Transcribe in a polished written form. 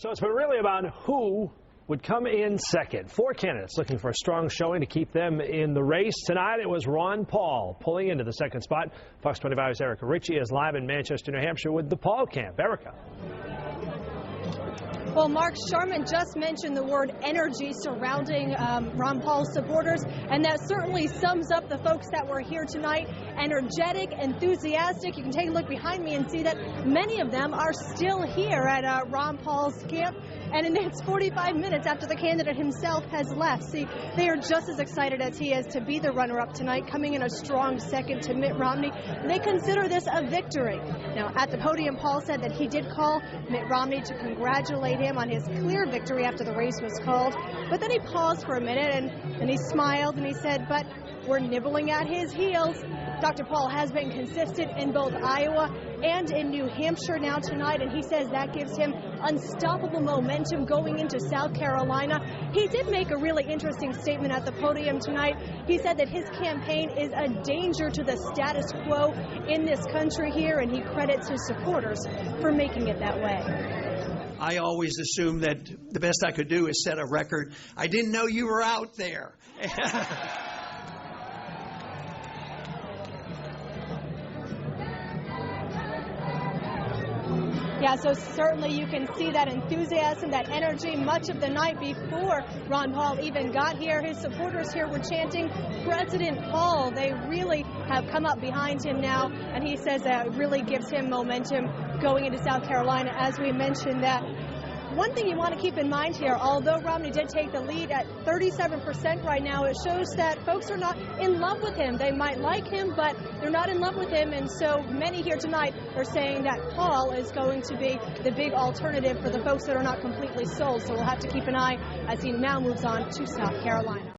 So it's been really about who would come in second. Four candidates looking for a strong showing to keep them in the race. Tonight it was Ron Paul pulling into the second spot. Fox 25's Erica Ritchie is live in Manchester, New Hampshire with the Paul camp. Erica. Well, Mark, Sharman just mentioned the word energy surrounding Ron Paul's supporters, and that certainly sums up the folks that were here tonight. Energetic, enthusiastic. You can take a look behind me and see that many of them are still here at Ron Paul's camp. And it's 45 minutes after the candidate himself has left. See, they are just as excited as he is to be the runner-up tonight, coming in a strong second to Mitt Romney. They consider this a victory. Now, at the podium, Paul said that he did call Mitt Romney to congratulate him on his clear victory after the race was called. But then he paused for a minute and he smiled and he said, but we're nibbling at his heels. Dr. Paul has been consistent in both Iowa and in New Hampshire now tonight, and he says that gives him unstoppable momentum going into South Carolina. He did make a really interesting statement at the podium tonight. He said that his campaign is a danger to the status quo in this country here, and he credits his supporters for making it that way. I always assumed that the best I could do is set a record. I didn't know you were out there. Yeah, so certainly you can see that enthusiasm, that energy. Much of the night before Ron Paul even got here, his supporters here were chanting, President Paul. They really have come up behind him now, and he says that it really gives him momentum going into South Carolina. As we mentioned, that one thing you want to keep in mind here, although Romney did take the lead at 37% right now, it shows that folks are not in love with him. They might like him, but they're not in love with him, and so many here tonight are saying that Paul is going to be the big alternative for the folks that are not completely sold. So we'll have to keep an eye as he now moves on to South Carolina.